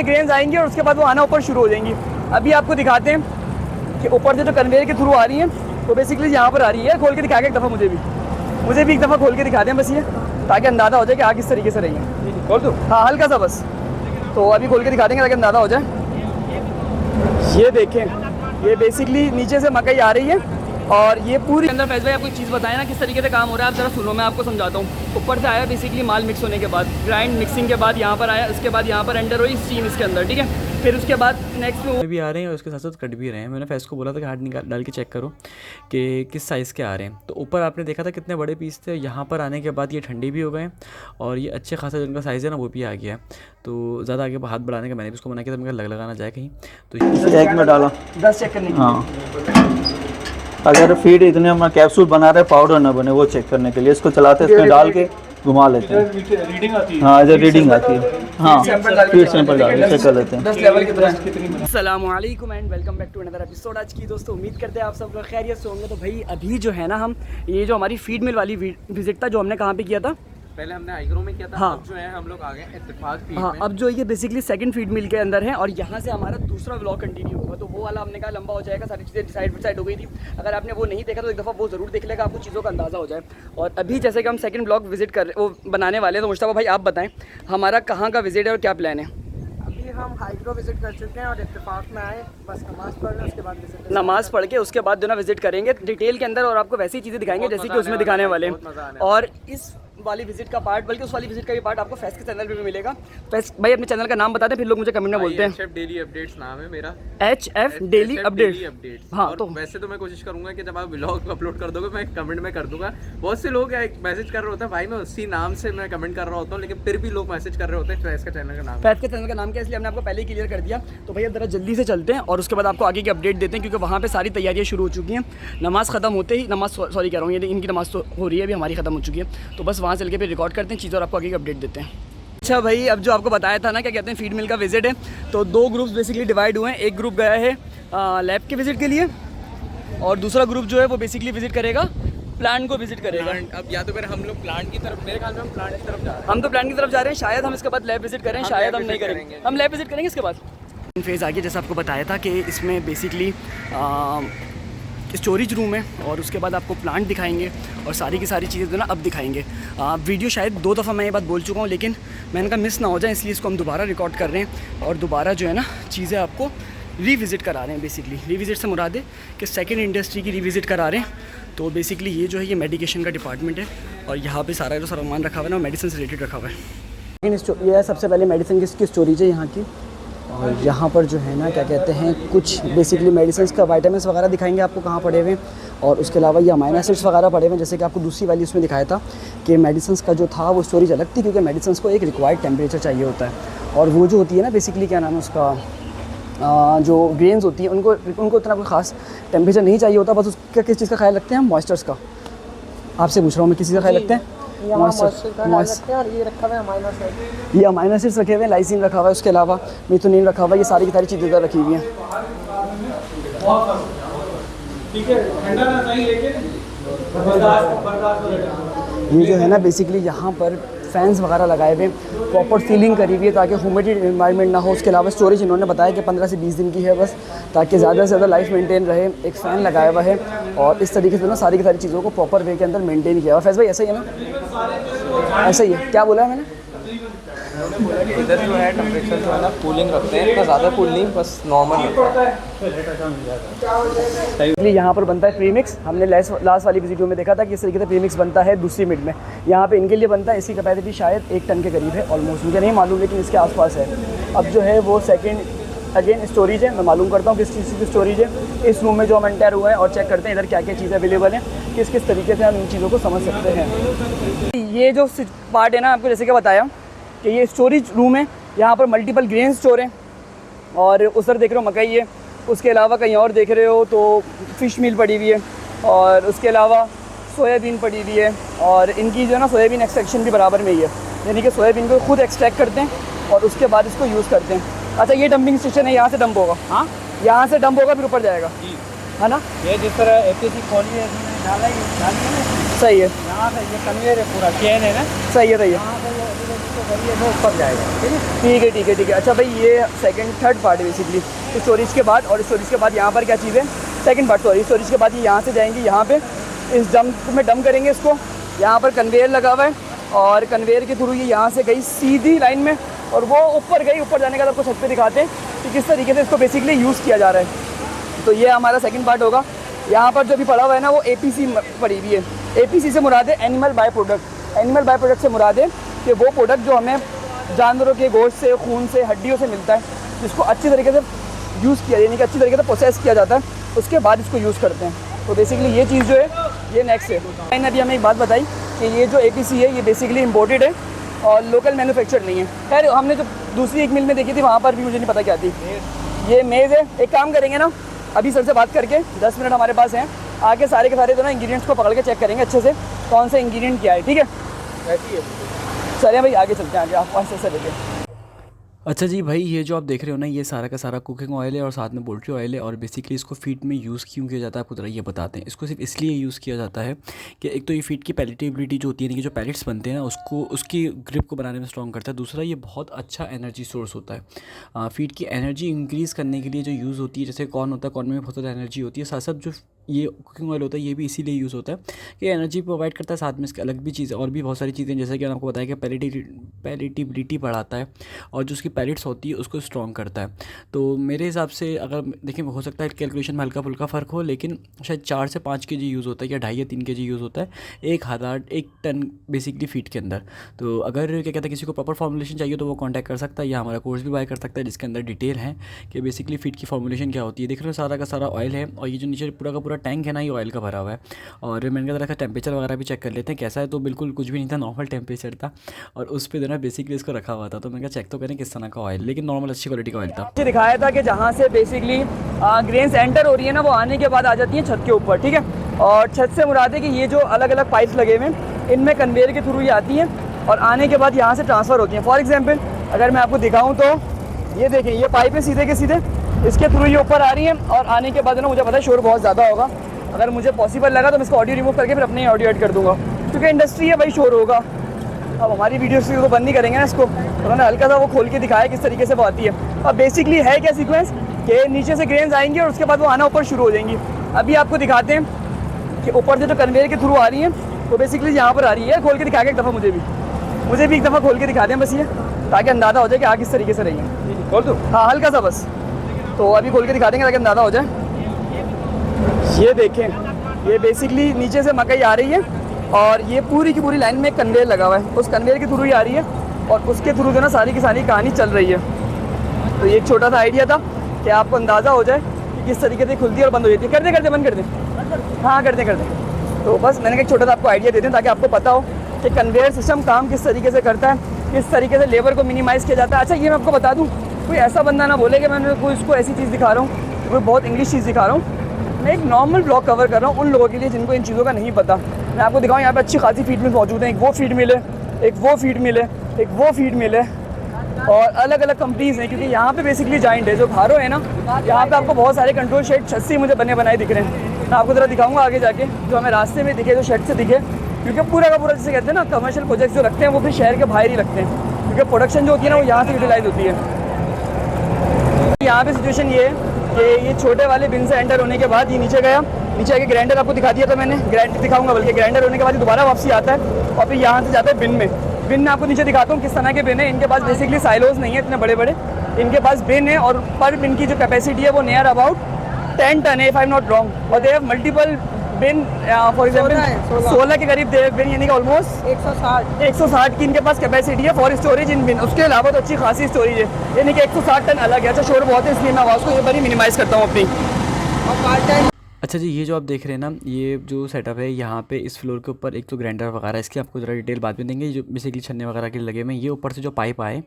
से ग्रेन्स आएंगी और उसके बाद वो आना ऊपर शुरू हो जाएंगी। अभी आपको दिखाते हैं कि ऊपर से जो कन्वेयर के थ्रू आ रही हैं तो बेसिकली यहाँ पर आ रही है। खोल के दिखा के एक दफ़ा मुझे भी एक दफ़ा खोल के दिखा दें बस ये, ताकि अंदाज़ा हो जाए कि आग किस तरीके से रही है। खोल दो, हाँ हल्का सा बस, तो अभी खोल के दिखा देंगे ताकि अंदाज़ा हो जाए। ये देखें, ये बेसिकली नीचे से मकई आ रही है और ये पूरी अंदर। फैज़ भाई आपको एक चीज़ बताएं ना किस तरीके से काम हो रहा है, आप ज़रा सुनो, मैं आपको समझाता हूँ। ऊपर से आया बेसिकली माल मिक्स होने के बाद, ग्राइंड मिक्सिंग के बाद यहाँ पर आया, उसके बाद यहाँ पर अंडर हुई स्टीम इसके अंदर, ठीक है। फिर उसके बाद नेक्स्ट में भी आ रहे हैं और उसके साथ साथ कट भी रहे हैं। मैंने फैज़ को बोला था कि हाथ निकाल डाल के चेक करो कि किस साइज़ के आ रहे हैं। तो ऊपर आपने देखा था कितने बड़े पीस थे, यहाँ पर आने के बाद ये ठंडे भी हो गए और ये अच्छे खासा जिनका साइज़ है ना वो भी आ गया है। तो ज़्यादा आगे हाथ बढ़ाने का मैंने भी उसको मना किया था, मैं लगाना जाए कहीं। तो एक में डाला 10 चेक करने, हाँ, अगर फीड इतने हम कैप्सूल बना रहे पाउडर ना बने वो चेक करने के लिए इसको चलाते हैं, इसमें डाल के घुमा लेते हैं। रीडिंग आती है, हाँ इधर रीडिंग आती है, हाँ फीड सैंपल डाल के चेक कर लेते हैं 10 लेवल कितना। अस्सलाम वालेकुम and welcome back to another episode. आज की दोस्तों उम्मीद करते हैं आप सब लोग खैरियत से होंगे। तो भाई अभी जो है ना हम ये जो हमारी फीड मिल वाली विजिट था जो हमने कहाँ पे किया था, पहले हमने आइग्रो में किया था। हाँ। अब जो है हम लोग आ गए इत्तेफाक फीड हाँ, में। अब जो ये बेसिकली सेकंड फीड मिल के अंदर है और यहाँ से हमारा दूसरा व्लॉग कंटिन्यू होगा। तो वो वाला हमने कहा लंबा हो जाएगा, सारी चीज़ें डिसाइड हो गई थी। अगर आपने वो नहीं देखा तो एक दफ़ा वो ज़रूर देख लेगा, आपको चीज़ों का अंदाज़ा हो जाए। और अभी जैसे कि हम सेकंड व्लॉग विजिट कर वो बनाने वाले हैं, तो मुश्ताफा भाई आप बताएं हमारा कहाँ का विजिट है और क्या प्लान है। अभी हम हाइड्रो विजिट कर चुके हैं और इत्तेफाक में आए, बस नमाज़ पढ़ रहे उसके बाद विजिट, नमाज़ पढ़ के उसके बाद जो ना विजिट करेंगे डिटेल के अंदर और आपको वैसी चीज़ें दिखाएंगे जैसे कि उसमें दिखाने वाले हैं। और इस वाली विजिट का पार्ट, बल्कि उस वाली विजिट का भी पार्ट आपको फैज़ के चैनल पे भी मिलेगा। फैज़ भाई अपने चैनल का नाम बता दें, फिर लोग मुझे कमेंट में बोलते हैं। HF डेली अपडेट्स नाम है मेरा, HF डेली अपडेट्स। हाँ, तो वैसे तो मैं कोशिश करूंगा कि जब आप व्लॉग अपलोड कर दोगे मैं कमेंट में कर दूंगा। बहुत से लोग मैसेज कर रहे होते हैं भाई मैं उसी नाम से मैं कमेंट कर रहा होता हूँ, लेकिन फिर भी लोग मैसेज कर रहे होते हैं फैज़ का चैनल का नाम। फैज़ के चैनल का नाम क्या, इसलिए हमने आपको पहले ही क्लियर कर दिया। तो भैया ज़रा जल्दी से चलते हैं और उसके बाद आपको आगे की अपडेट देते हैं, क्योंकि वहाँ पे सारी तैयारियाँ शुरू हो चुकी हैं। नमाज़ ख़त्म होते ही, नमाज़ सॉरी कह रहा हूँ, ये इनकी नमाज़ तो हो रही है, अभी हमारी ख़त्म हो चुकी है। तो बस वहाँ चल के फिर रिकॉर्ड करते हैं चीज़ और आपको आगे की अपडेट देते हैं। अच्छा भाई, अब जो आपको बताया था ना क्या कहते हैं फीड मिल का विजिट है, तो दो ग्रुप्स बेसिकली डिवाइड हुए हैं। एक ग्रुप गया है लैब के विजिट के लिए और दूसरा ग्रुप जो है वो बेसिकली विजिट करेगा प्लांट को विजिट करेगा। अब या तो फिर हम लोग प्लांट की तरफ, मेरे ख्याल में हम प्लांट की तरफ जा रहे हैं। हम तो प्लांट की तरफ जा रहे हैं, शायद हम इसके बाद लैब विजिट करें, शायद हम नहीं करेंगे, हम लैब विजिट करेंगे इसके बाद। फेज़ आगे जैसा आपको बताया था कि इसमें बेसिकली स्टोरेज रूम है और उसके बाद आपको प्लांट दिखाएंगे और सारी की सारी चीज़ें जो ना अब दिखाएंगे। वीडियो शायद 2 दफ़ा मैं ये बात बोल चुका हूँ, लेकिन मैंने कहा मिस ना हो जाए, इसलिए इसको हम दोबारा रिकॉर्ड कर रहे हैं और दोबारा जो है ना चीज़ें आपको रीविज़िट करा रहे हैं। बेसिकली रीविज़िट से मुराद है कि सेकेंड इंडस्ट्री की रीविज़िट करा रहे हैं। तो बेसिकली ये जो है ये मेडिकेशन का डिपार्टमेंट है और यहाँ पे सारा जो सामान रखा हुआ है ना मेडिसिन से रिलेटेड रखा हुआ है। लेकिन ये सबसे पहले मेडिसिन की स्टोरेज है यहाँ की, और यहाँ पर जो है ना क्या कहते हैं कुछ बेसिकली मेडिसिन का वाइटामिन्स वगैरह दिखाएंगे आपको कहाँ पड़े हुए हैं। और उसके अलावा ये अमाइनो एसिड्स वगैरह पड़े हुए हैं, जैसे कि आपको दूसरी वाली उसमें दिखाया था कि मेडिसिन का जो था वो स्टोरेज अलग थी, क्योंकि मेडिसिन को एक रिक्वायर्ड टेम्परेचर चाहिए होता है। और वो जो होती है ना बेसिकली क्या नाम है उसका, जो ग्रेन्स होती हैं उनको इतना कोई ख़ास टेम्परेचर नहीं चाहिए होता। बस उसका किस चीज़ का ख्याल रखते हैं हम, मॉइस्चर्स का। आपसे पूछ रहा हूँ मैं, किस चीज़ का ख्याल रखते हैं? और ये रखा हुआ है अमाइनो एसिड, ये अमाइनो एसिड्स रखे हुए हैं, लाइसिन रखा हुआ है, उसके अलावा मेथोनिन रखा हुआ है, ये सारी की सारी चीज़ें इधर रखी हुई हैं। ये जो है ना बेसिकली यहाँ पर फैंस वगैरह लगाए हुए हैं, प्रॉपर सीलिंग करी हुई है ताकि ह्यूमिडिटी इन्वायरमेंट ना हो। उसके अलावा स्टोरेज इन्होंने बताया कि 15 से 20 दिन की है बस, ताकि ज़्यादा से ज़्यादा लाइफ मेंटेन रहे। एक फ़ैन लगाया हुआ है और इस तरीके से ना सारी की सारी चीज़ों को प्रॉपर वे के अंदर मेंटेन किया हुआ। फैज़ भाई ऐसा ही है ना, ऐसा ही है, क्या बोला है मैंने? इधर जो है टेम्परेचर जो है ना कूलिंग रखते हैं, इतना ज़्यादा कूल नहीं, बस नॉर्मल रखते हैं। यहाँ पर बनता है प्रीमिक्स, हमने लास्ट वाली वीडियो में देखा था कि इस तरीके से प्रीमिक्स बनता है दूसरी मिड में। यहाँ पे इनके लिए बनता है, इसकी कैपेसिटी शायद 1 टन के करीब है ऑलमोस्ट, मुझे नहीं मालूम लेकिन इसके आसपास है। अब जो है वो सेकंड अगेन स्टोरेज है, मैं मालूम करता हूँ किस चीज़ की स्टोरेज है। इस रूम में जो हम एंटर हुए हैं और चेक करते हैं इधर क्या क्या चीज़ें अवेलेबल हैं, किस किस तरीके से हम इन चीज़ों को समझ सकते हैं। ये जो पार्ट है ना आपको जैसे कि बताया कि ये स्टोरेज रूम है, यहाँ पर मल्टीपल ग्रेन स्टोर हैं और उस तरफ देख रहे हो मकई है, उसके अलावा कहीं और देख रहे हो तो फ़िश मील पड़ी हुई है और उसके अलावा सोयाबीन पड़ी हुई है। और इनकी जो है ना सोयाबीन एक्सट्रैक्शन भी बराबर में ही है, यानी कि सोयाबीन को खुद एक्सट्रैक्ट करते हैं और उसके बाद इसको यूज़ करते हैं। अच्छा, ये डंपिंग स्टेशन है, यहाँ से डंप होगा। हाँ, यहाँ से डंप होगा फिर ऊपर जाएगा, है ना? ये जिस तरह एपीसी खोली है डाला ही सही है, यहाँ से ये कन्वेयर है, पूरा चेन है ना, सही है, सही है। तो करिए तो ऊपर जाएगा, ठीक है। ठीक है ठीक है ठीक है। अच्छा भाई ये सेकंड थर्ड पार्ट है बेसिकली स्टोरेज के बाद, और स्टोरेज के बाद यहाँ पर क्या चीज़ है, सेकंड पार्ट सॉरी, स्टोरेज के बाद ये यहाँ से जाएंगे यहाँ पे इस डंप में डंप करेंगे इसको। यहाँ पर कन्वेयर लगा हुआ है और कन्वेयर के थ्रू ये यहाँ से गई सीधी लाइन में और वो ऊपर गई। ऊपर जाने का आपको छत पे दिखाते हैं कि किस तरीके से इसको बेसिकली यूज़ किया जा रहा है। तो ये हमारा सेकंड पार्ट होगा। यहाँ पर जो भी पड़ा हुआ है ना वो APC पड़ी हुई है। APC से मुराद है animal by product. Animal by product से मुराद है कि वो प्रोडक्ट जो हमें जानवरों के गोश्त से, खून से, हड्डियों से मिलता है, जिसको अच्छी तरीके से यूज़ किया यानी कि अच्छी तरीके से प्रोसेस किया जाता है, उसके बाद इसको यूज़ करते हैं। तो बेसिकली ये चीज़ जो है ये नेक्स्ट है। मैंने अभी हमें एक बात बताई कि ये जो APC है ये बेसिकली इम्पोर्टेड है और लोकल मैन्युफैक्चर नहीं है। खैर हमने जो दूसरी एक मिल में देखी थी वहाँ पर भी मुझे नहीं पता क्या थी। ये मेज़ है। एक काम करेंगे ना, अभी सर से बात करके 10 मिनट हमारे पास हैं, आके सारे के सारे जो ना इंग्रेडिएंट्स को पकड़ के चेक करेंगे अच्छे से कौन सा इंग्रेडिएंट क्या है, ठीक है। ऐसी है चलिए भाई आगे चलते हैं, आगे आप पास से लेके। अच्छा जी भाई ये जो आप देख रहे हो ना ये सारा का सारा कुकिंग ऑयल है और साथ में पोल्ट्री ऑयल है और बेसिकली इसको फीड में यूज़ क्यों किया जाता है आपको ज़रा ये बताते हैं। इसको सिर्फ इसलिए यूज़ किया जाता है कि एक तो ये फीड की पैलेटेबिलिटी जो होती है कि जो पैलेट्स बनते हैं ना उसको उसकी ग्रिप को बनाने में स्ट्रॉन्ग करता है। दूसरा ये बहुत अच्छा एनर्जी सोर्स होता है। फीड की एनर्जी इंक्रीज़ करने के लिए जो यूज़ होती है, जैसे कॉर्न होता है, कॉर्न में बहुत ज़्यादा एनर्जी होती है। साथ साथ जो ये कुकिंग ऑयल होता है ये भी इसीलिए यूज़ होता है कि एनर्जी प्रोवाइड करता है। साथ में इसके अलग भी चीज़ें और भी बहुत सारी चीज़ें जैसे कि मैंने आपको बताया कि पैलेटेबिलिटी बढ़ाता है और जो उसकी पैलेट्स होती है उसको स्ट्रॉन्ग करता है। तो मेरे हिसाब से अगर देखिए हो सकता है कैलकुलेशन में हल्का फुल्का फ़र्क हो, लेकिन शायद 4 से 5 kg यूज़ होता है या 2.5 या 3 kg यूज़ होता है 1 टन बेसिकली फीड के अंदर। तो अगर क्या कहते हैं किसी को प्रॉपर फॉर्मुलेशन चाहिए तो वो कॉन्टैक्ट कर सकता है या हमारा कोर्स भी बाय कर सकता है जिसके अंदर डिटेल है कि बेसिकली फीड की फॉर्मुलेशन क्या होती है। देख रहे हो सारा का सारा ऑयल है और ये जो नीचे पूरा का पूरा टैंक है ना ये ऑयल का भरा हुआ है। और मैंने कहा रखा टेम्परेचर वगैरह भी चेक कर लेते हैं कैसा है, तो बिल्कुल कुछ भी नहीं था, नॉर्मल टेम्परेचर था और उस पर जो है बेसिकली इसको रखा हुआ था। तो मैंने कहा चेक तो करें किस तरह का ऑयल, लेकिन नॉर्मल अच्छी क्वालिटी का ऑयल था। दिखाया था कि जहाँ से बेसिकली ग्रेन्स एंटर हो रही है ना वो आने के बाद आ जाती है छत के ऊपर, ठीक है। और छत से मुराद है कि ये जो अलग अलग पाइप्स लगे हुए हैं इनमें कन्वेयर के थ्रू ये आती हैं और आने के बाद यहाँ से ट्रांसफ़र होती हैं। फॉर एग्जाम्पल अगर मैं आपको दिखाऊँ तो ये देखें ये पाइप है सीधे के सीधे, इसके थ्रू ये ऊपर आ रही है और आने के बाद ना मुझे पता है शोर बहुत ज़्यादा होगा। अगर मुझे पॉसिबल लगा तो मैं इसको ऑडियो रिमूव करके फिर अपने ऑडियो ऐड कर दूँगा क्योंकि इंडस्ट्री है भाई, शोर होगा। अब हमारी वीडियोस को बंद नहीं करेंगे ना इसको, तो मैंने हल्का सा वो खोल के दिखाया किस तरीके से वो आती है। अब बेसिकली है क्या सीक्वेंस कि नीचे से ग्रेन्स आएंगे और उसके बाद वो आना ऊपर शुरू हो जाएंगी। अभी आपको दिखाते हैं कि ऊपर से जो कन्वेयर के थ्रू आ रही है वो बेसिकली यहाँ पर आ रही है। खोल के दिखा के एक दफ़ा मुझे भी एक दफ़ा खोल के दिखा दें बस ये, ताकि अंदाज़ा हो जाए कि आग किस तरीके से रही है। खोल दो, हाँ हल्का सा बस, तो अभी खोल के दिखा देंगे ताकि अंदाज़ा हो जाए। ये देखें ये बेसिकली नीचे से मकई आ रही है और ये पूरी की पूरी लाइन में एक कन्वेयर लगा हुआ है, उस कन्वेयर के थ्रू ही आ रही है और उसके थ्रू जो ना सारी की सारी कहानी चल रही है। तो ये एक छोटा सा आइडिया था कि आपको अंदाज़ा हो जाए कि किस तरीके से खुलती है और बंद हो जाती है। कर दे बंद कर दे, हाँ कर दे। तो बस मैंने एक छोटा सा आपको आइडिया दे दें ताकि आपको पता हो कि कन्वेयर सिस्टम काम किस तरीके से करता है, किस तरीके से लेबर को मिनिमाइज़ किया जाता है। अच्छा ये मैं आपको बता दूँ, कोई ऐसा बंदा ना बोले कि मैंने कोई उसको ऐसी चीज़ दिखा रहा हूँ, कोई बहुत इंग्लिश चीज़ दिखा रहा हूँ। मैं एक नॉर्मल ब्लॉग कवर कर रहा हूँ उन लोगों के लिए जिनको इन चीज़ों का नहीं पता। मैं आपको दिखाऊँ यहाँ पे अच्छी खासी फीड मिल मौजूद है, एक वो फीड मिल है, एक वो फीड मिल है, एक वो फीड मिल है और अलग अलग कंपनीज़ हैं क्योंकि यहाँ पे बेसिकली जाइंट है। जो भारो है ना यहाँ पे आपको बहुत सारे कंट्रोल शेड छत से मुझे बने बनाए दिख रहे हैं। मैं आपको ज़रा दिखाऊंगा आगे जाके जो हमें रास्ते में दिखे, जो शेड से दिखे, क्योंकि पूरा का पूरा जैसे कहते हैं ना कमर्शियल प्रोजेक्ट जो रखते हैं वो फिर शहर के बाहर ही रखते हैं क्योंकि प्रोडक्शन जो होती है ना वो यहाँ से यूटिलाइज होती है। यहाँ पे सिचुएशन ये है कि ये छोटे वाले बिन से एंटर होने के बाद ये नीचे गया, नीचे आके ग्राइंडर आपको दिखा दिया था मैंने, ग्राइंडर दिखाऊंगा बल्कि ग्राइंडर होने के बाद दोबारा वापसी आता है और फिर यहाँ से जाता है बिन में। बिन में आपको नीचे दिखाता हूँ किस तरह के बिन है। इनके पास बेसिकली साइलोज नहीं है इतने बड़े बड़े, इनके पास बिन है और पर बिन की जो कैपेसिटी है वो नियर अबाउट 10 टन है if I am not wrong. और they have multiple bin, for example 16 के करीब दे बिन यानी कि ऑलमोस्ट 160 की इनके पास कैपेसिटी है फॉर स्टोरेज इन बिन। उसके अलावा तो अच्छी खासी स्टोरेज है यानी कि 160 टन अलग है। अच्छा शोर बहुत है इसलिए मैं आवाज़ को ये बारी मिनिमाइज़ करता हूँ अपनी। अच्छा जी ये जो आप देख रहे हैं ना ये जो सेटअप है यहाँ पे इस फ्लोर के ऊपर एक तो ग्राइंडर वगैरह इसकी आपको ज़रा डिटेल बाद में देंगे। जो बेसिकली छन्ने वगैरह के लगे हुए हैं, ये ऊपर से जो पाइप आए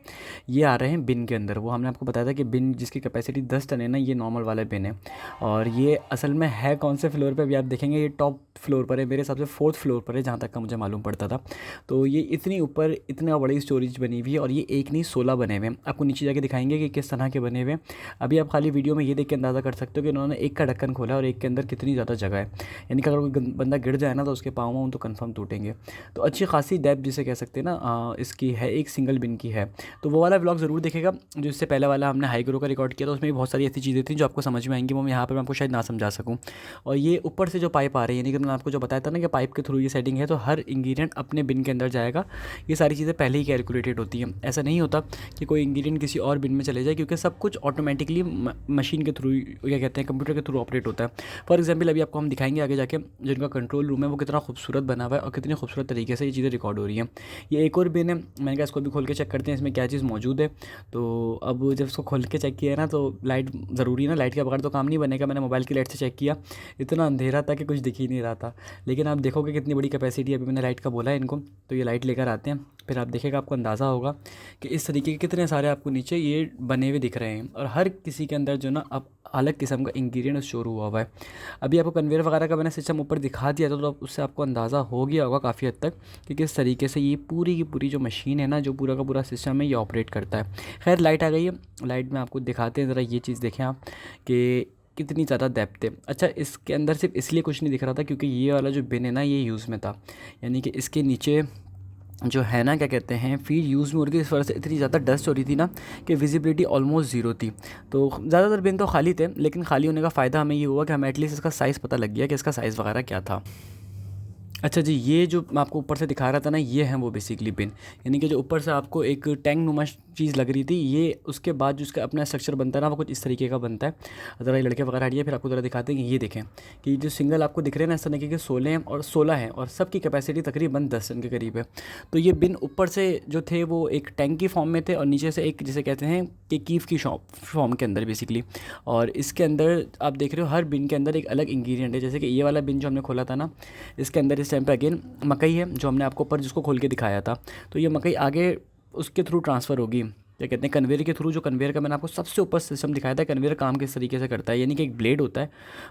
ये आ रहे हैं बिन के अंदर। वो हमने आपको बताया था कि बिन जिसकी कैपेसिटी 10 टन है ना, ये नॉर्मल वाला बिन है। और ये असल में है कौन से फ्लोर पर अभी आप देखेंगे, ये टॉप फ्लोर पर है, मेरे हिसाब से 4th फ्लोर पर है जहाँ तक का मुझे मालूम पड़ता था। तो ये इतनी ऊपर इतना बड़ी स्टोरेज बनी हुई है और ये एक नहीं 16 बने हुए हैं। आपको नीचे जाके दिखाएंगे कि किस तरह के बने हुए हैं। अभी आप खाली वीडियो में ये देख के अंदाज़ा कर सकते हो कि उन्होंने एक का ढक्कन खोला और एक के अंदर कितनी ज़्यादा जगह है, यानी कि अगर कोई बंदा गिर जाए ना तो उसके पाँव वाँव तो कंफर्म टूटेंगे। तो अच्छी खासी डेप्थ जिसे कह सकते हैं ना इसकी है, एक सिंगल बिन की है। तो वो वाला व्लॉग ज़रूर देखेगा जो इससे पहले वाला हमने हाईग्रो का रिकॉर्ड किया, तो उसमें भी बहुत सारी ऐसी चीज़ें थी जो आपको समझ में आएंगी, वो मैं यहाँ पर मैं आपको शायद ना समझा सकूँ। और ये ऊपर से जो पाइप आ रही है, यानी कि मैंने आपको जो बताया था ना कि पाइप के थ्रू ये सेटिंग है, तो हर इंग्रेडिएंट अपने बिन के अंदर जाएगा। ये सारी चीज़ें पहले ही कैलकुलेटेड होती हैं, ऐसा नहीं होता कि कोई इंग्रेडिएंट किसी और बिन में चले जाए, क्योंकि सब कुछ ऑटोमेटिकली मशीन के थ्रू, क्या कहते हैं, कंप्यूटर के थ्रू ऑपरेट होता है। फॉर एग्जांपल अभी आपको हम दिखाएंगे आगे जाके जो इनका कंट्रोल रूम है वो कितना खूबसूरत बना हुआ है और कितनी खूबसूरत तरीके से ये चीज़ें रिकॉर्ड हो रही हैं। ये एक और बिन है, मैंने कहा इसको भी खोल के चेक करते हैं इसमें क्या चीज़ मौजूद है। तो अब जब इसको खोल के चेक किया ना तो लाइट ज़रूरी है ना, लाइट के बगैर तो काम नहीं बनेगा। मैंने मोबाइल की लाइट से चेक किया, इतना अंधेरा था कि कुछ दिख ही नहीं रहा था। लेकिन आप देखोगे कितनी बड़ी कैपेसिटी, अभी मैंने लाइट का बोला है इनको, तो ये लाइट लेकर आते हैं, फिर आप देखेगा, आपको अंदाज़ा होगा कि इस तरीके के कितने सारे आपको नीचे ये बने हुए दिख रहे हैं। और हर किसी के अंदर जो ना अब अलग किस्म का इंग्रेडिएंट स्टोर हुआ है। अभी आपको कन्वेयर वगैरह का मैंने सिस्टम ऊपर दिखा दिया था, तो अब उससे आपको अंदाज़ा हो गया होगा काफ़ी हद तक कि किस तरीके से ये पूरी की पूरी जो मशीन है ना, जो पूरा का पूरा सिस्टम है, ये ऑपरेट करता है। खैर लाइट आ गई है, लाइट में आपको दिखाते हैं ज़रा, ये चीज़ देखें आप कि कितनी ज़्यादा डेप्थ है। अच्छा, इसके अंदर सिर्फ इसलिए कुछ नहीं दिख रहा था क्योंकि ये वाला जो बिन है ना ये यूज़ में था, यानी कि इसके नीचे जो है ना, क्या कहते हैं, फीड यूज़ में हो रही थी, इस वजह से इतनी ज़्यादा डस्ट हो रही थी ना कि विजिबिलिटी ऑलमोस्ट ज़ीरो थी। तो ज़्यादातर बिन तो खाली थे, लेकिन खाली होने का फ़ायदा हमें ये हुआ कि हमें एटलीस्ट इसका साइज़ पता लग गया कि इसका साइज़ वगैरह क्या था। अच्छा जी, ये जो मैं आपको ऊपर से दिखा रहा था ना, ये हैं वो बेसिकली बिन, यानी कि जो ऊपर से आपको एक टैंक नुमा चीज़ लग रही थी, ये उसके बाद जो उसका अपना स्ट्रक्चर बनता है ना वो कुछ इस तरीके का बनता है। ज़रा ये लड़के वगैरह हटिए, फिर आपको ज़रा दिखाते हैं कि ये देखें कि जो सिंगल आपको दिख रहे हैं ना, इस तरीके के 16 हैं और 16 हैं और सबकी कैपेसिटी तकरीबन 10 टन के करीब है। तो ये बिन ऊपर से जो थे वो एक टैंक की फॉर्म में थे और नीचे से एक जिसे कहते हैं कि कीफ की फॉर्म के अंदर बेसिकली। और इसके अंदर आप देख रहे हो हर बिन के अंदर एक अलग इंग्रेडिएंट है। जैसे कि ये वाला बिन जो हमने खोला था ना, इसके अंदर इस टाइम पे अगेन मकई है, जो हमने आपको ऊपर जिसको खोल के दिखाया था। तो ये मकई आगे उसके थ्रू ट्रांसफ़र होगी, क्या कहते हैं, कन्वेयर के थ्रू। जो कन्वेयर का मैंने आपको सबसे ऊपर सिस्टम दिखाया था, कन्वेयर काम किस तरीके से करता है, यानी कि एक ब्लेड होता है,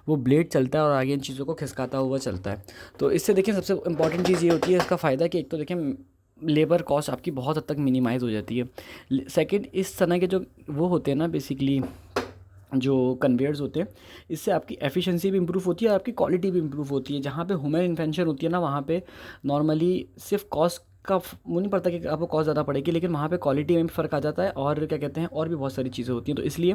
वो ब्लेड चलता है और आगे इन चीज़ों को खिसकाता हुआ चलता है। तो इससे देखिए सबसे इंपॉर्टेंट चीज़ ये होती है इसका फ़ायदा कि एक तो देखें लेबर कॉस्ट आपकी बहुत हद तक मिनिमाइज़ हो जाती है। सेकंड, इस तरह के जो वो होते हैं ना बेसिकली जो कन्वेयर्स होते हैं, इससे आपकी एफिशिएंसी भी इंप्रूव होती है और आपकी क्वालिटी भी इंप्रूव होती है। जहाँ पे ह्यूमन इंटेंशन होती है ना, वहाँ पे नॉर्मली सिर्फ कॉस्ट का वो नहीं पड़ता कि आपको कॉस्ट ज़्यादा पड़ेगी, लेकिन वहाँ पे क्वालिटी में भी फ़र्क आ जाता है और क्या कहते हैं और भी बहुत सारी चीज़ें होती हैं। तो इसलिए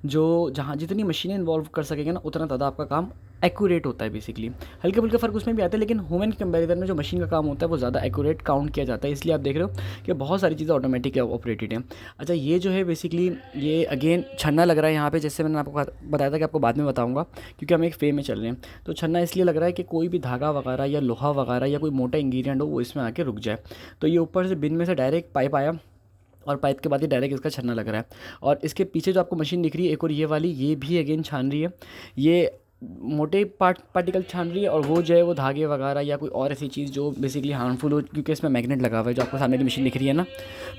जो जहाँ जितनी मशीनें इन्वॉल्व कर सकेंगे ना, उतना ज़्यादा आपका काम एक्यूरेट होता है बेसिकली। हल्के फुल्के फ़र्क उसमें भी आते हैं, लेकिन ह्यूमन के कंपैरिजन में जो मशीन का काम होता है वो ज़्यादा एक्यूरेट काउंट किया जाता है। इसलिए आप देख रहे हो कि बहुत सारी चीज़ें ऑटोमेटिक ऑपरेटेड हैं। अच्छा, ये जो है बेसिकली ये अगेन छन्ना लग रहा है यहाँ पे, जैसे मैंने आपको बताया था कि आपको बाद में बताऊँगा, क्योंकि हम एक वे में चल रहे हैं। तो छन्ना इसलिए लग रहा है कि कोई भी धागा वगैरह या लोहा वगैरह या कोई मोटा इंग्रेडिएंट हो वो इसमें आके रुक जाए। तो ये ऊपर से बिन में से डायरेक्ट पाइप आया और पाइप के बाद ही डायरेक्ट इसका छन्ना लग रहा है। और इसके पीछे जो आपको मशीन दिख रही है एक और ये वाली, ये भी अगेन छान रही है, ये मोटे पार्टिकल छान रही है। और वो जो है वो धागे वगैरह या कोई और ऐसी चीज़ जो बेसिकली हार्मफुल हो, क्योंकि इसमें मैग्नेट लगा हुआ है, जो आपको सामने की मशीन दिख रही है ना।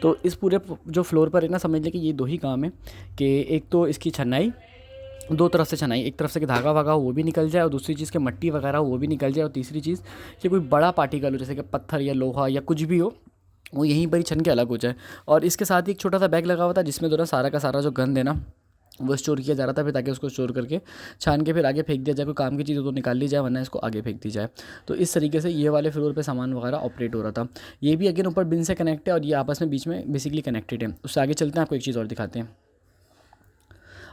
तो इस पूरे जो फ्लोर पर है ना, समझ लें कि ये दो ही काम है कि एक तो इसकी छनाई, दो तरफ से छनाई, एक तरफ से कि धागा वागा वो भी निकल जाए और दूसरी चीज़ के मट्टी वगैरह वो भी निकल जाए, और तीसरी चीज़ कि कोई बड़ा पार्टिकल हो जैसे कि पत्थर या लोहा या कुछ भी हो वो यहीं पर ही छन के अलग हो जाए। और इसके साथ ही एक छोटा सा बैग लगा हुआ था जिसमें दोनों सारा का सारा जो गंद है ना वो स्टोर किया जा रहा था, फिर ताकि उसको स्टोर करके छान के फिर आगे फेंक दिया जाए। कोई काम की चीज़ तो निकाल ली जाए, वरना इसको आगे फेंक दी जाए। तो इस तरीके से ये वाले फ्लोर पे सामान वगैरह ऑपरेट हो रहा था। ये भी अगेन ऊपर बिन से कनेक्ट है और ये आपस में बीच में बेसिकली कनेक्टेड है। उससे आगे चलते हैं, आपको एक चीज़ और दिखाते हैं।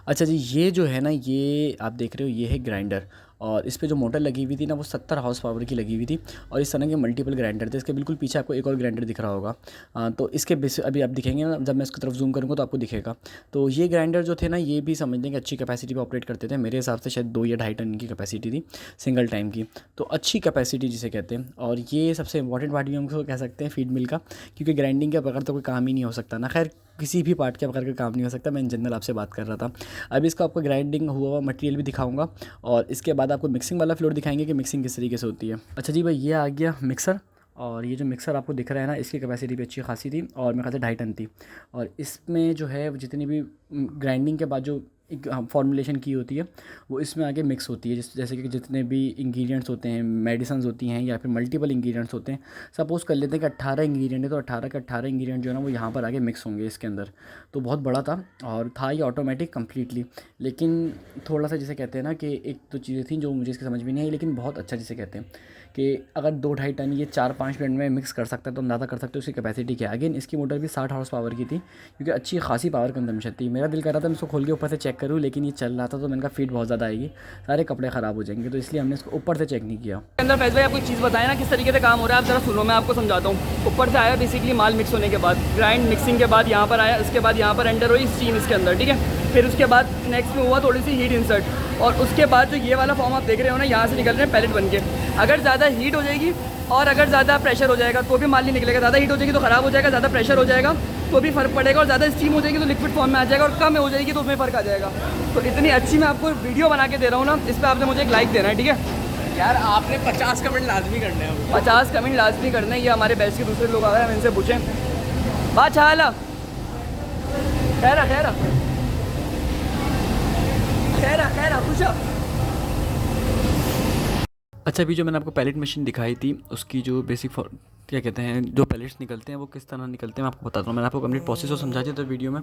अच्छा जी, ये जो है ना, ये आप देख रहे हो, ये है ग्राइंडर। और इस पे जो मोटर लगी हुई थी ना वो 70 हॉर्स पावर की लगी हुई थी और इस तरह के मल्टीपल ग्राइंडर थे। इसके बिल्कुल पीछे आपको एक और ग्राइंडर दिख रहा होगा। तो इसके अभी आप दिखेंगे ना, जब मैं इसकी तरफ जूम करूँगा तो आपको दिखेगा। तो ये ग्राइंडर जो थे ना, ये भी समझ लें कि अच्छी कैपेसिटी पे ऑपरेट करते थे। मेरे हिसाब से शायद 2 या 2.5 टन की कैपेसिटी थी सिंगल टाइम की। तो अच्छी कैपेसिटी जिसे कहते हैं। और ये सबसे इंपॉर्टेंट पार्ट भी हम कह सकते हैं फीड मिल का, क्योंकि ग्राइंडिंग के बगैर तो कोई काम ही नहीं हो सकता ना। खैर किसी भी पार्ट के बगैर का काम नहीं हो सकता। मैं इन जनरल आपसे बात कर रहा था। अभी इसका आपको ग्राइंडिंग हुआ मटेरियल भी दिखाऊंगा और इसके बाद आपको मिक्सिंग वाला फ्लोर दिखाएंगे कि मिक्सिंग किस तरीके से होती है। अच्छा जी भाई, ये आ गया मिक्सर। और ये जो मिक्सर आपको दिख रहा है ना, इसकी कैपेसिटी भी अच्छी खासी थी और मेरे ख्याल से 2.5 टन थी। और इसमें जो है जितनी भी ग्राइंडिंग के बाद जो एक फॉर्मुलेशन की होती है वो इसमें आगे मिक्स होती है। जैसे कि जितने भी इंग्रेडिएंट्स होते हैं, मेडिसिन होती हैं या फिर मल्टीपल इंग्रेडिएंट्स होते हैं, सपोज़ कर लेते हैं कि 18 इंग्रेडिएंट है तो 18 के 18 इंग्रेडिएंट जो है ना वो यहाँ पर आगे मिक्स होंगे इसके अंदर। तो बहुत बड़ा था और था ये ऑटोमेटिक कम्प्लीटली, लेकिन थोड़ा सा जिसे कहते हैं ना कि एक तो चीज़ें थी जो मुझे इसकी समझ में नहीं आई, लेकिन बहुत अच्छा जिसे कहते हैं कि अगर 2-2.5 टन ये 4-5 मिनट में मिक्स कर सकता है तो अंदाज़ा कर सकते हो उसकी कैपेसिटी क्या है। अगेन इसकी मोटर भी 60 हॉर्स पावर की थी क्योंकि अच्छी खासी पावर कंजम्पशन थी। मेरा दिल कर रहा था मैं इसको खोल के ऊपर से चेक करूँ, लेकिन ये चल रहा था तो मैंने कहा फीड बहुत ज़्यादा आएगी, सारे कपड़े ख़राब हो जाएंगे, तो इसलिए हमने इसको ऊपर से चेक नहीं किया। अंदर फैज भाई आपको एक चीज़ बताया ना किस तरीके से काम हो रहा है, आप ज़रा सुनो, मैं आपको समझाता हूँ। ऊपर से आया बेसिकली माल मिक्स होने के बाद, ग्राइंड मिक्सिंग के बाद यहाँ पर आया, उसके बाद यहाँ पर एंटर हुई स्टीम इसके अंदर, ठीक है। फिर उसके बाद नेक्स्ट में हुआ थोड़ी सी हीट इंसर्ट, और उसके बाद जो ये वाला फॉर्म आप देख रहे हो ना, यहाँ से निकल रहे हैं पैलेट बन के। अगर ज़्यादा हीट हो जाएगी और अगर ज़्यादा प्रेशर हो जाएगा तो भी माल नहीं निकलेगा। ज़्यादा हीट हो जाएगी तो ख़राब हो जाएगा, ज़्यादा प्रेशर हो जाएगा तो भी फ़र्क पड़ेगा, और ज़्यादा स्टीम हो जाएगी तो लिक्विड फॉर्म में आ जाएगा, और कम हो जाएगी तो उसमें फ़र्क आ जाएगा। तो इतनी अच्छी मैं आपको वीडियो बना के दे रहा हूँ ना, इस पर आपने मुझे एक लाइक देना है, ठीक है यार आपने 50 कमेंट लाजमी करने हैं। 50 कमेंट लाजमी करना है। ये हमारे बैच के दूसरे लोग आ गए, हम इनसे पूछें बात छाला खैरा खैरा खैरा खैरा पूछा। अच्छा, अभी जो मैंने आपको पैलेट मशीन दिखाई थी उसकी जो बेसिक क्या कहते हैं जो पैलेट्स निकलते हैं वो किस तरह निकलते हैं मैं आपको बताता हूँ। मैंने आपको कंप्लीट प्रोसेस तो समझा दिया था वीडियो में,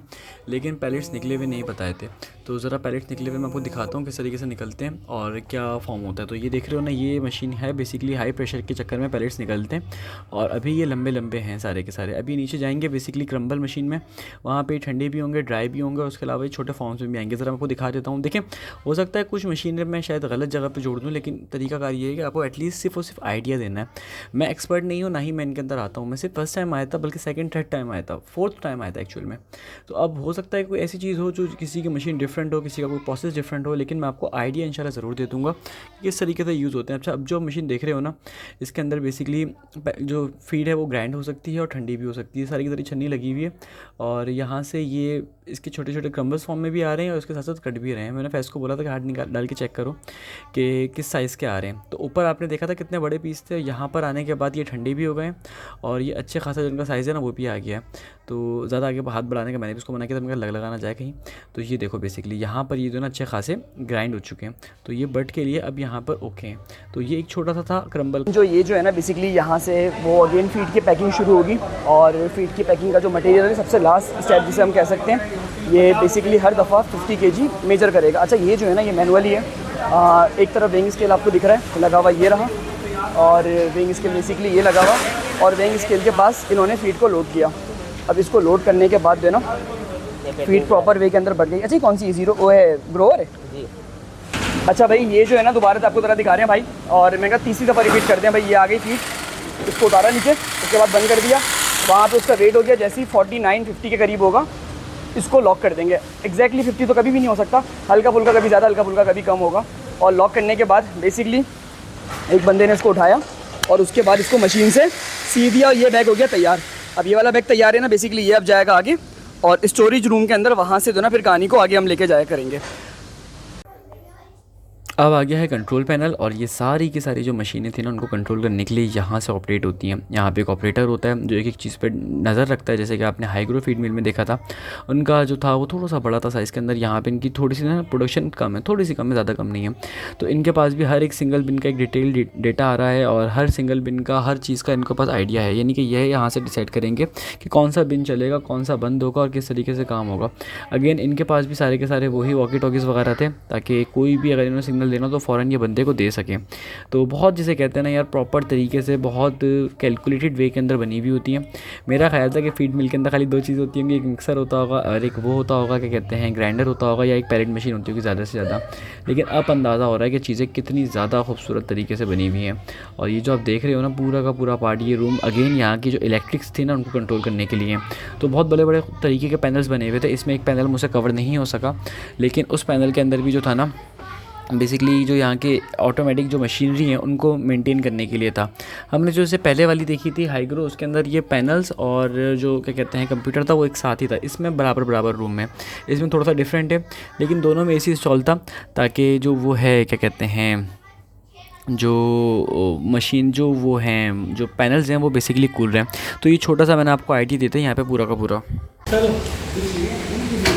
लेकिन पैलेट्स निकले हुए नहीं बताए थे। तो ज़रा पैलेट्स निकले हुए मैं आपको दिखाता हूँ किस तरीके से निकलते हैं और क्या फॉर्म होता है। तो ये देख रहे हो ना, ये मशीन है बेसिकली हाई प्रेशर के चक्कर में पैलेट्स निकलते हैं, और अभी ये लंबे लंबे हैं सारे के सारे। अभी नीचे जाएंगे बेसिकली क्रम्बल मशीन में, वहाँ पर ठंडे भी होंगे, ड्राई भी होंगे, उसके अलावा छोटे फॉर्म्स में भी आएंगे। ज़रा आपको दिखा देता हूँ। देखें, हो सकता है कुछ मशीनरी मैं शायद गलत जगह पर जोड़ दूँ, लेकिन तरीकाकार ये है कि आपको एटलीस्ट सिर्फ और सिर्फ आइडिया देना है। मैं एक्सपर्ट नहीं हूँ, ना ही मैं इनके अंदर आता हूँ। मैं सिर्फ फर्स्ट टाइम आया था, बल्कि सेकंड थर्ड टाइम आया था, फोर्थ टाइम आया था एक्चुअल में। तो अब हो सकता है कोई ऐसी चीज़ हो जो किसी की मशीन डिफरेंट हो, किसी का कोई प्रोसेस डिफरेंट हो, लेकिन मैं आपको आइडिया इंशाल्लाह ज़रूर दे दूँगा कि किस तरीके से यूज़ होते हैं। अच्छा, अब जो मशीन देख रहे हो ना, इसके अंदर बेसिकली जो फीड है वो ग्राइंड हो सकती है और ठंडी भी हो सकती है। सारी की सारी छन्नी लगी हुई है, और यहाँ से ये इसके छोटे छोटे क्रम्बल्स फॉर्म में भी आ रहे हैं और उसके साथ साथ कट भी रहे हैं। मैंने फैस को बोला था कि हाथ निकाल डाल के चेक करो कि किस साइज़ के आ रहे हैं। तो ऊपर आपने देखा था कितने बड़े पीस थे, यहाँ पर आने के बाद ये ठंडे भी हो गए और ये अच्छे खासा जिनका साइज़ है ना वो भी आ गया है। तो ज़्यादा आगे हाथ बढ़ाने का मैंने भी उसको मना किया था, मैं लगाना जाए कहीं। तो ये देखो बेसिकली यहाँ पर ये जो ना अच्छे खासे ग्राइंड हो चुके हैं, तो ये बट के लिए अब यहाँ पर ओके हैं। तो ये एक छोटा सा था क्रम्बल। जो ये जो है ना बेसिकली यहाँ से वो अगेन फीड की पैकिंग शुरू होगी, और फीड की पैकिंग का जो मटेरियल है सबसे लास्ट स्टेप जिसे हम कह सकते हैं, ये बेसिकली हर दफ़ा 50 kg मेजर करेगा। अच्छा, ये जो है ना ये मैनुअली है। एक तरफ वेइंग स्केल आपको दिख रहा है लगा हुआ, ये रहा, और वेइंग स्केल बेसिकली ये लगा हुआ, और वेइंग स्केल के पास इन्होंने फीड को लोड किया। अब इसको लोड करने के बाद जो है ना फीड प्रॉपर वे के अंदर बढ़ गई। अच्छा, कौन सी जीरो वो है ग्रोवर है जी। अच्छा भाई, ये जो है ना दोबारा से आपको ज़रा दिखा रहे हैं भाई, और मैं कहा तीसरी दफ़ा रिपीट करते हैं भाई। ये आ गई फीड, इसको उतारा नीचे, उसके बाद बंद कर दिया, वहाँ पे उसका वेट हो गया जैसे ही 49-50 के करीब होगा, इसको लॉक कर देंगे। एग्जैक्टली 50 तो कभी भी नहीं हो सकता, हल्का फुल्का कभी ज़्यादा, हल्का फुल्का कभी कम होगा। और लॉक करने के बाद बेसिकली एक बंदे ने इसको उठाया और उसके बाद इसको मशीन से सी दिया, और ये बैग हो गया तैयार। अब ये वाला बैग तैयार है ना, बेसिकली ये अब जाएगा आगे और स्टोरेज रूम के अंदर, वहाँ से जो ना फिर कहानी को आगे हम लेके जाया करेंगे। अब आ गया है कंट्रोल पैनल, और ये सारी की सारी जो मशीनें थी ना उनको कंट्रोल करने के लिए यहाँ से ऑपरेट होती हैं। यहाँ पे एक ऑपरेटर होता है जो एक एक चीज़ पे नज़र रखता है। जैसे कि आपने हाईग्रो फीड मिल में देखा था, उनका जो था वो थोड़ा सा बड़ा था साइज़ के अंदर। यहाँ पे इनकी थोड़ी सी ना प्रोडक्शन कम है, थोड़ी सी कम है, ज़्यादा कम नहीं है। तो इनके पास भी हर एक सिंगल बिन का एक डिटेल डेटा आ रहा है, और हर सिंगल बिन का हर चीज़ का इनके पास आइडिया है। यानी कि यह यहाँ से डिसाइड करेंगे कि कौन सा बिन चलेगा, कौन सा बंद होगा और किस तरीके से काम होगा। अगेन इनके पास भी सारे के सारे वही वॉकी टॉकीज़ वगैरह थे, ताकि कोई भी अगर इन्होंने सिग्नल देना तो फ़ौरन ये बंदे को दे सकें। तो बहुत जिसे कहते हैं ना यार, प्रॉपर तरीके से बहुत कैलकुलेटेड वे के अंदर बनी हुई होती है। मेरा ख्याल था कि फीड मिल के अंदर खाली दो चीज़ होती होंगी, एक मिक्सर होता होगा और एक वो होता होगा क्या कहते हैं ग्राइंडर होता होगा, या एक पैलेट मशीन होती होगी ज़्यादा से ज़्यादा। लेकिन अब अंदाज़ा हो रहा है कि चीज़ें कितनी ज़्यादा खूबसूरत तरीके से बनी हुई हैं। और ये जो आप देख रहे हो ना पूरा का पूरा पार्ट, ये रूम अगेन यहाँ की जो इलेक्ट्रिक्स थी ना उनको कंट्रोल करने के लिए, तो बहुत बड़े बड़े तरीके के पैनल्स बने हुए थे। इसमें एक पैनल मुझसे कवर नहीं हो सका, लेकिन उस पैनल के अंदर भी जो था ना बेसिकली जो यहाँ के ऑटोमेटिक जो मशीनरी हैं उनको मेंटेन करने के लिए था। हमने जो इससे पहले वाली देखी थी हाईग्रो, उसके अंदर ये पैनल्स और जो क्या कहते हैं कंप्यूटर था वो एक साथ ही था। इसमें बराबर बराबर रूम में, इसमें थोड़ा सा डिफरेंट है, लेकिन दोनों में एसी इंस्टॉल था ताकि जो वो है क्या कहते हैं जो मशीन जो वो हैं जो पैनल्स हैं वो बेसिकली कूल रहे हैं। तो ये छोटा सा मैंने आपको आइडिया देते हैं यहाँ पे पूरा का पूरा।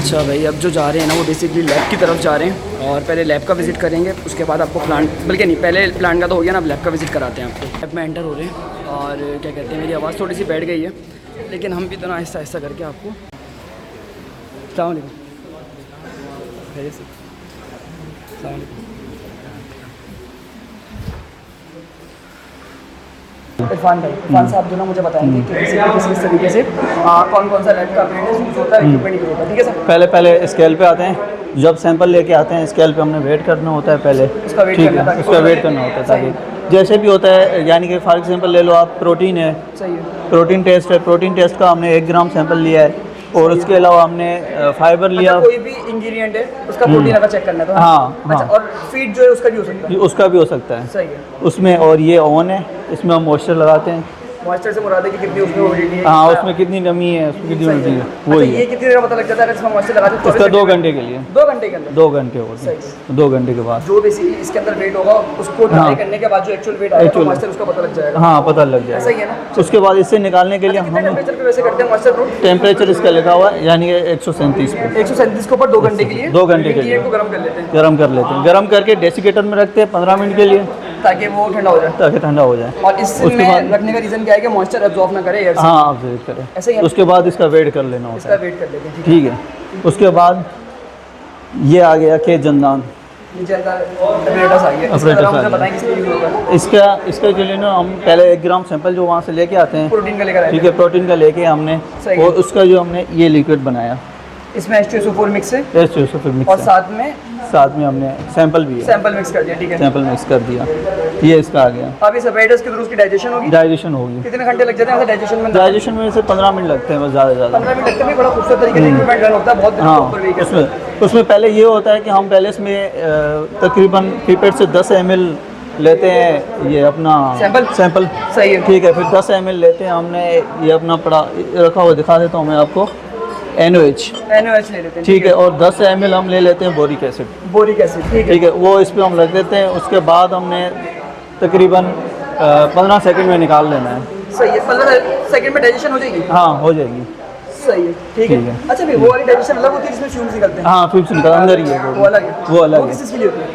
अच्छा भाई, अब जो जा रहे हैं ना वो बेसिकली लैब की तरफ जा रहे हैं और पहले लैब का विज़िट करेंगे, उसके बाद आपको प्लांट, बल्कि नहीं पहले प्लांट का तो हो गया ना, अब लैब का विज़िट कराते हैं आपको। लैब में एंटर हो रहे हैं और क्या कहते हैं, मेरी आवाज़ थोड़ी सी बैठ गई है, लेकिन हम भी तो ना आहिस्ता आहिस्ता करके आपको। अस्सलाम वालेकुम। खैरियत से? अस्सलाम वालेकुम। इरफान साहब जो ना मुझे बताएंगे कि किस तरीके से कौन कौन सा लैब का अप्रेंटिस यूज़ होता है, इक्विपमेंट यूज़ होता है, ठीक है सर? पहले स्केल पे आते हैं। जब सैंपल लेके आते हैं स्केल पे हमने वेट करना होता है पहले, उसका वेट ठीक करना है, उसका वेट करना होता है ताकि जैसे भी होता है, यानी कि फॉर एग्जांपल ले लो आप, प्रोटीन है, सही है। प्रोटीन टेस्ट है, प्रोटीन टेस्ट का हमने 1 ग्राम सैंपल लिया है और उसके अलावा हमने फाइबर लिया। अच्छा, कोई भी इंग्रेडिएंट है उसका प्रोटीन अगर चेक करना है तो हाँ, अच्छा, हाँ। और फीड जो है उसका भी हो सकता है? उसका भी हो सकता है, सही है। उसमें। और ये ओवन है, इसमें हम मॉइस्चर लगाते हैं। मॉइस्चर से मुराद है कि कितनी उसमें ह्यूमिडिटी है? हाँ, उसमें कितनी नमी है, उसमें कितनी ह्यूमिडिटी है, अच्छा, वही ये है। कितनी देर का पता लग जाता है अगर इसमें मॉइस्चर लगाते हैं? इसका 2 घंटे के लिए, 2 घंटे के अंदर? 2 घंटे होते हैं, 2 घंटे के बाद जो बेसिकली इसके अंदर वेट होगा उसको ट्राई करने के बाद जो एक्चुअल वेट आएगा तो मॉइस्चर उसका पता लग जाएगा। हाँ, पता लग ऐसा ही जाएगा। है ना? उसके बाद इससे निकालने के लिए कितने हम टेम्परेचर पे वैसे करते हैं मॉइस्चर प्रूफ? टेम्परेचर इसका लिखा हुआ है, यानी कि 137 पे 137 के ऊपर 2 घंटे के लिए 2 घंटे के लिए को गर्म कर लेते हैं, गर्म कर लेते हैं। गर्म करके डेसिकेटर में रखते हैं 15 मिनट के लिए ताकि वो ठंडा हो जाए। ताकि ठंडा हो जाए। और इसमें उसके बाद रखने का रीज़न क्या है कि मॉइस्चर एब्जॉर्ब ना करे एयर से? हाँ, आप वेट करें। ऐसे ही है? उसके बाद इसका वेट कर लेना होता इसका है, वेट कर लेते हैं, ठीक है। उसके बाद ये आ गया के जंदान, नीचे apparatus आ गया। इसके apparatus अलावा आ मुझे गया। बताएं किसके लिए यूज़ होगा? इसका के लिए ना हम पहले 1 ग्राम सैंपल जो वहाँ से लेके आते हैं, प्रोटीन का लेकर आए ठीक थे। है, प्रोटीन का लेके हमने, सही है। और उसका जो हमने ये लिक्विड बनाया, इसमें H2SO4 मिक्स है फिर और मिक्स, साथ में हमने सैंपल भी है, सैंपल मिक्स कर दिया, ठीक है। सैंपल मिक्स कर दिया। ये इसका आ गया। अब इस apparatus के थ्रू उसकी डाइजेशन होगी? डाइजेशन होगी। कितने घंटे लग जाते हैं डाइजेशन में? डाइजेशन में से 15 मिनट लगते हैं बस, ज़्यादा से ज़्यादा। 15 मिनट लगते हैं। बड़ा खूबसूरत तरीके से इक्विपमेंट रन होता है, बहुत हाँ, प्रॉपर वे के। उसमें पहले ये होता है कि हम पहले इसमें तकरीबन पिपेट से 10 ml लेते हैं, ये अपना सैंपल, सही है, ठीक है। फिर 10 ml लेते हैं हमने, ये अपना पड़ा रखा हुआ, दिखा देता हूँ मैं आपको, NOH, ले लेते हैं, ठीक है। और 10 ml हम ले लेते हैं बोरिक एसिड, बोरिक एसिड, ठीक है। वो इस पर हम रख देते हैं। उसके बाद हमने तकरीबन 15 सेकंड में निकाल लेना है। सही है। 15 सेकंड में डाइजेशन हो जाएगी? हाँ, हो जाएगी। सही है, ठीक है। अच्छा भाई, वो वाली डाइजेशन अलग होती है जिसमें फ्यूम्स निकलते हैं? हाँ, फिर निकल अंदर ही है वो अलग है? वो अलग वो है। किस चीज़ के लिए होती है?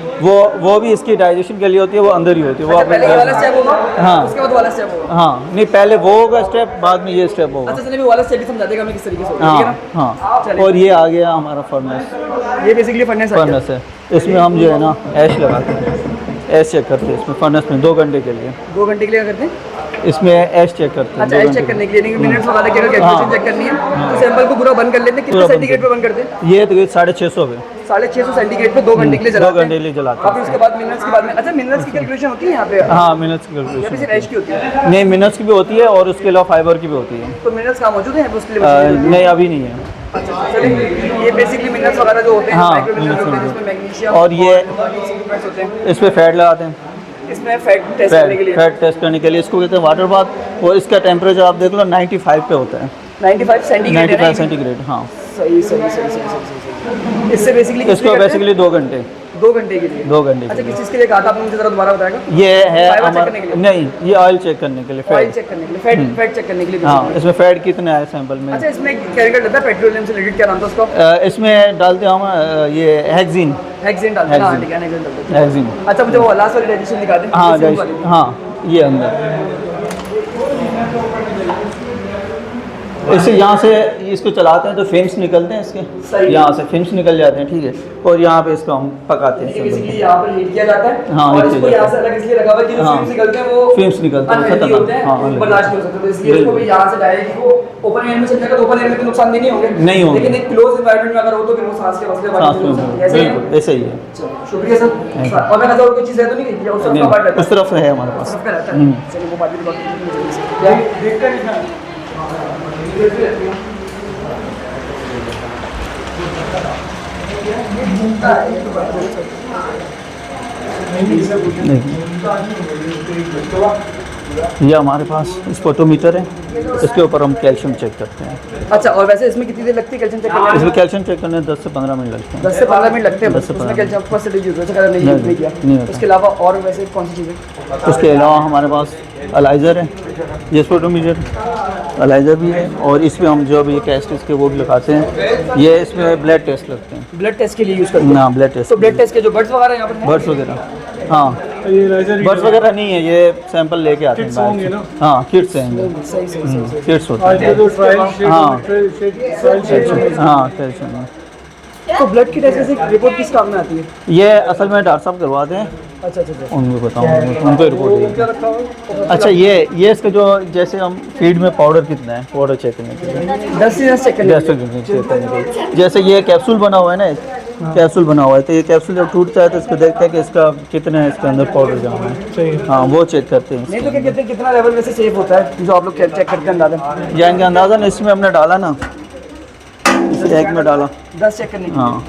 वो भी इसकी डाइजेशन के लिए होती है, वो अंदर ही होती है। वो अच्छा, पहले ये वाला स्टेप होगा, हाँ, उसके बाद वाला स्टेप होगा? हाँ, नहीं, पहले वो होगा स्टेप, बाद में ये स्टेप होगा। अच्छा, चलिए मैं वाला स्टेप भी समझा देगा हमें किस तरीके से होगा, ठीक है हाँ, ना? हाँ। चलिए। और ये आ गया हमारा फर्नेस, ये बेसिकली फर्नेस है। इसमें हम जो है ना ऐश लगाते हैं, ऐश चेक करते हैं इसमें फर्नेस में 2 घंटे के लिए। 2 घंटे के लिए करते हैं? इसमें ऐश चेक करते हैं। अच्छा, ऐश चेक करने के लिए, नहीं मिनट्स वगैरह की अगर कैलकुलेशन चेक करनी है तो सैंपल को पूरा बंद कर लेते हैं। कितने सेंटीग्रेड पे बंद करते हैं? ये तो 650 पे, 650 सेंटीग्रेड पे 2 घंटे के लिए 2 जलाते हैं। घंटे के लिए जलाते अब उसके बाद मिनट्स के बाद में, अच्छा मिनट्स की कैलकुलेशन होती है यहाँ पे? हैं। हाँ, मिनट्स की या फिर कैलकुलेशन, सिर्फ ऐश की होती है? नहीं, मिनट्स की भी होती है और उसके अलावा फाइबर की भी होती है। तो मिनट्स कहाँ मौजूद है उसके लिए मशीन होती है? नहीं, अभी नहीं है। अच्छा, चलिए। ये बेसिकली मिनरल्स वगैरह जो होते हैं, हाँ, माइक्रो मिनरल्स minerals होते हैं, होते जिसमें मैग्नीशियम और ये सप्लीमेंट्स होते हैं। इस पर फैट लगाते हैं, इसमें फैट टेस्ट करने के लिए, फैट टेस्ट करने के लिए इसको कहते हैं वाटर बाथ। और इसका टेम्परेचर आप देख लो 95 पे होता है, 95 सेंटीग्रेड। 95 सेंटीग्रेड। हाँ, सही। इससे बेसिकली इसको बेसिकली 2 घंटे, 2 घंटे के लिए। 2 घंटे अच्छा, के किस लिए। चीज़ के लिए कहा था आपने मुझे, जरा दोबारा बताएगा? ये है Fiber check हमारा, करने के लिए? नहीं, ये ऑयल चेक करने के लिए, ऑयल फैट। चेक करने के लिए, फैट चेक करने के लिए। हाँ, इसमें फैट कितना है सैंपल में। अच्छा, इसमें केमिकल डलता है पेट्रोलियम से रिलेटेड, क्या नाम था उसका? इसमें डालते हैं हम ये हेक्सिन, हेक्सेन डालते हैं। हाँ, हेक्सेन। ठीक है, हेक्सेन डालते हैं। हेक्सिन। अच्छा, मुझे वो लास्ट वाली डाइजेशन दिखा दें। हाँ, इस वाली। हाँ, ये अंदर इससे यहाँ से इसको चलाते हैं तो फेम्स निकलते हैं इसके, यहाँ से फेम्स निकल जाते हैं, ठीक है। और यहाँ पे इसको हम पकाते हैं। बेसिकली यहाँ पर हीट किया जाता है। हाँ, और हीट इसको किया यहाँ जाता से अलग इसलिए लगा हुआ है कि जो हाँ, फ्यूम्स निकलते हैं वो फ्यूम्स निकलते हैं, unhealthy खतरनाक। होते हैं, हाँ, अलग। बर्दाश्त नहीं हो सकते। तो इसलिए इसको भी यहाँ से डायरेक्ट वो ओपन एयर में चलेगा तो ओपन एयर में तो नुकसान नहीं होंगे, नहीं होंगे। लेकिन एक क्लोज एनवायरनमेंट में अगर हो तो फिर वो सांस के मसले सांस में ऐसे ही है। बिल्कुल ऐसे ही है। चलो, शुक्रिया सर। और मैं कहता हूँ कोई चीज़ है तो नहीं कि उस तरफ का पार्ट रहता है? उस तरफ है हमारे पास। उसमें रहता है। चलिए, वो बात भी बात ये हमारे पास स्पोटोमीटर है, इसके ऊपर हम कैल्शियम चेक करते हैं। अच्छा, और वैसे इसमें कितनी देर लगती है कैल्शियम चेक करने में? इसमें कैल्शियम चेक करने 10 से 15 मिनट लगते हैं। 10 से 15 मिनट लगते हैं 10 से बस। 15 उसमें कैल्शियम परसेंटेज यूज़ होता है, नहीं नहीं, यूज़ नहीं किया। नहीं होता। उसके अलावा और वैसे कौन सी चीज़ें? उसके अलावा हमारे पास अलाइज़र है, ये स्पोटोमीटर अलाइज़र भी है, और इसमें हम जो भी कैस्टिस के वो भी लगाते हैं। ये इसमें ब्लड टेस्ट लगते हैं, ब्लड टेस्ट के लिए यूज़ करते हैं। ना ब्लड टेस्ट। तो ब्लड टेस्ट के जो बर्ड्स वगैरह यहाँ पर हैं? बर्ड्स वगैरह, हाँ बर्ड्स वगैरह नहीं है, ये सैंपल लेके आते हैं बाहर से। हाँ किट्स हैं, सही सही। किट्स होते हैं। हाँ हाँ कैल्शियम है। तो ब्लड की टेस्ट से रिपोर्ट किस काम में आती है? ये असल में डॉक्टर साहब करवाते हैं, अच्छा अच्छा अच्छा। उनको बताऊँ, उनको रिपोर्ट देंगे। अच्छा ये इसका जो जैसे हम फीड में पाउडर कितना है, पाउडर चेक करने के लिए 10 से 10 चेक करने चेक करने के लिए। जैसे ये कैप्सूल बना हुआ है ना, कैप्सूल बना हुआ है, तो ये कैप्सूल जब टूटता है तो इसको देखते हैं कि इसका कितना है, इसके अंदर पाउडर जमा है। हाँ वो चेक करते हैं। नहीं तो क्या कहते हैं, कितना लेवल वैसे सेफ होता है जो आप लोग चेक करते हैं अंदाजा? जाएंगे अंदाज़ा ना, इसमें हमने डाला ना, इस एक में डाला। 10 चेक करने के लिए। हाँ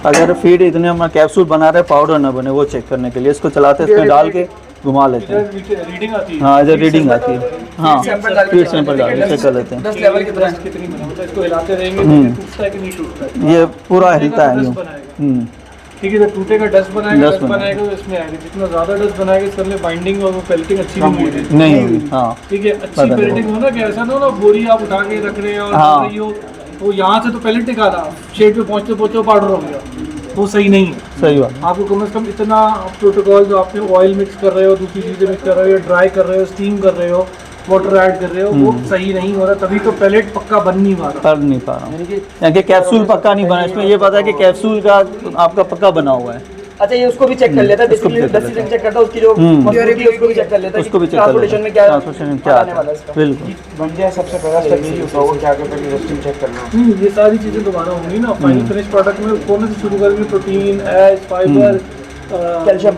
अगर फीड इतने हम कैप्सूल बना रहे पाउडर ना बने, वो चेक करने के लिए इसको चलाते हैं, इसमें डाल के घुमा लेते हैं। रीडिंग आती है। हाँ इधर रीडिंग आती है। हाँ फीड सैंपल डाल के चेक कर लेते हैं। 10 लेवल कितना है? कितनी बना होता है, इसको हिलाते रहेंगे तो टूटता है कि नहीं टूटता है। ये पूरा हिलता है यूँ। ठीक है, जब टूटेगा डस्ट बनाएगा, डस्ट बनाएगा तो इसमें आएगा। जितना ज़्यादा डस्ट बनाएगा इसके अंदर बाइंडिंग और वो पेल्टिंग अच्छी नहीं होगी। नहीं होगी। हाँ ठीक है, अच्छी पेल्टिंग हो ना, कि ऐसा ना हो ना बोरी आप उठा के रख रहे हैं और हाँ। रही हो तो यहाँ से तो पेलेट निकाला, शेड पे पहुँचते पहुँचते पाउडर हो गया, वो सही नहीं है। सही बात। आपको कम से कम इतना प्रोटोकॉल, जो आपने ऑयल मिक्स कर रहे हो, दूसरी चीज़ें मिक्स कर रहे हो, या ड्राई कर रहे हो, स्टीम कर रहे हो, वाटर ऐड कर रहे हो, वो सही नहीं हो रहा, तभी तो पैलेट पक्का बन नहीं पा रहा। कर नहीं पा रहा हूँ, यानी कि कैप्सूल पक्का नहीं बना। इसमें ये पता है कि कैप्सूल का आपका पक्का बना हुआ है। अच्छा, ये उसको भी चेक कर लेता है, उसको भी बेसिकली check कर 10 लेता है। चेक करता है, उसकी जो प्योरिटी उसको भी चेक कर लेता है, उसको भी चेक कर ट्रांसपोर्टेशन में क्या ट्रांसपोर्टेशन में क्या आने वाला है इसका। बिल्कुल। बढ़िया सबसे पहला स्टेप यही होता होगा कि आगे पहले रेस्टिंग चेक करना। ये सारी चीज़ें दोबारा होंगी ना फाइनल फिनिश प्रोडक्ट में। कौन से शुरू करेंगे? Protein, H, fibre, calcium,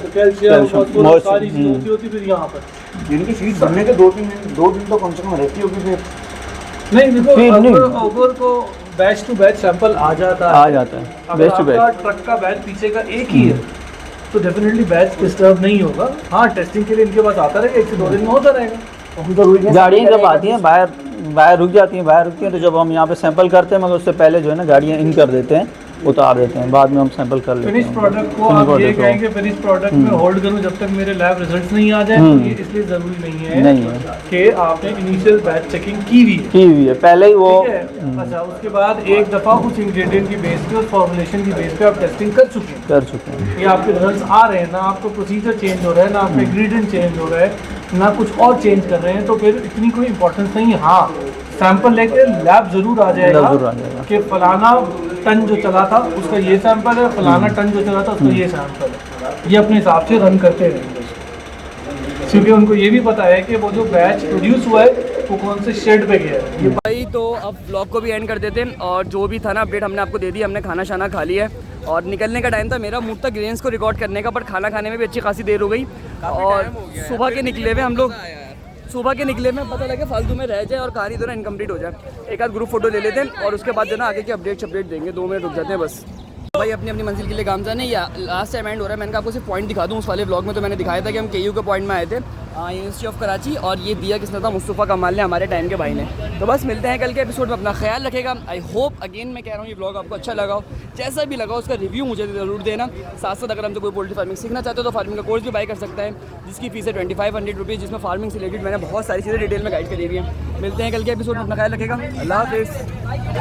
phosphorus, सारी चीज़ें होती फिर यहाँ पर। जिनकी फीड बनने के 2 दिन तो कम से कम रहती होगी फिर। नहीं देखो, फिर नहीं। अगर को बैच टू बैच सैंपल आ जाता आ है, जाता है अगर बेस्ट टू आपका बेस्ट। ट्रक का बैच पीछे का एक ही है तो डेफिनेटली बैच डिस्टर्ब नहीं होगा। हाँ, टेस्टिंग के लिए इनके पास आता रहेगा, 1 से 2 दिन में होता रहेगा। गाड़ियाँ जब आती हैं बाहर रुक जाती हैं, बाहर रुकती हैं, तो जब हम यहाँ पे सैंपल करते हैं, मगर उससे पहले जो है ना गाड़ियाँ इन कर देते हैं, उतार देते हैं, बाद में हम सैंपल कर लेते हैं। फिनिश प्रोडक्ट को आप ये कहेंगे फिनिश प्रोडक्ट में होल्ड करूं जब तक मेरे लैब रिजल्ट्स नहीं आ जाए, तो ये इसलिए ज़रूरी नहीं है कि आपने इनिशियल बैच चेकिंग की हुई है पहले ही वो। ठीक है। अच्छा, उसके बाद एक दफ़ा उस इंग्रेडिएंट की बेस पे, उस फॉर्मुलेशन की बेस पे आप टेस्टिंग कर चुके हैं, ये आपके रिजल्ट्स आ रहे हैं ना, आपका प्रोसीजर चेंज हो रहा है ना, आपका इंग्रेडिएंट चेंज हो रहा है ना, कुछ और चेंज कर रहे हैं, तो फिर इतनी कोई इंपॉर्टेंस नहीं है। हाँ, सैंपल लेके लैब ज़रूर आ जाएगा कि फलाना टन जो चला था उसका ये सैंपल है, फलाना टन जो चला था उसका ये सैंपल है। ये अपने हिसाब से रन करते रहेंगे, क्योंकि उनको ये भी पता है कि वो जो बैच प्रोड्यूस हुआ है वो कौन से शेड पे गया है। भाई तो अब ब्लॉग को भी एंड कर देते हैं, और जो भी था ना अपडेट हमने आपको दे दी। हमने खाना शाना खा लिया है और निकलने का टाइम था मेरा मुँह तक ग्रेन्स को रिकॉर्ड करने का, पर खाना खाने में भी अच्छी खासी देर हो गई। और सुबह के निकले हुए हम लोग, सुबह के निकले में पता लगे फालतू में रह जाए और कहानी जो ना इनकम्प्लीट हो जाए। एक आध ग्रुप फोटो ले लेते हैं और उसके बाद जो ना आगे की अपडेट देंगे। 2 मिनट रुक जाते हैं बस। भाई अपनी मंजिल के लिए काम जाने या लास्ट टाइम एंड हो रहा है। मैंने कहा आपको सिर्फ पॉइंट दिखा दूँ। उस वाले ब्लॉग में तो मैंने दिखाया था कि हम KU के पॉइंट में आए थे, यूनिवर्सिटी ऑफ कराची, और ये दिया किसने था? मुस्तफ़ा कमाल ने, हमारे टाइम के भाई ने। तो बस मिलते हैं कल के एपिसोड में, अपना ख्याल रखेगा। आई होप अगेन मैं कह रहा हूँ ये ब्लॉग आपको अच्छा लगा हो, जैसा भी लगा उसका रिव्यू मुझे ज़रूर देना। साथ साथ अगर हमसे कोई पोल्ट्री फार्मिंग सीखना चाहते हो तो फार्मिंग का कोर्स भी बाय कर सकता है, जिसकी फीस है 2500 रुपीज़, जिसमें फार्मिंग से रिलेटेड मैंने बहुत सारी चीज़ें डिटेल में गाइड करी हुई है। मिलते हैं कल के एपिसोड में, अपना ख्याल रखेगा। अल्लाह हाफिज़।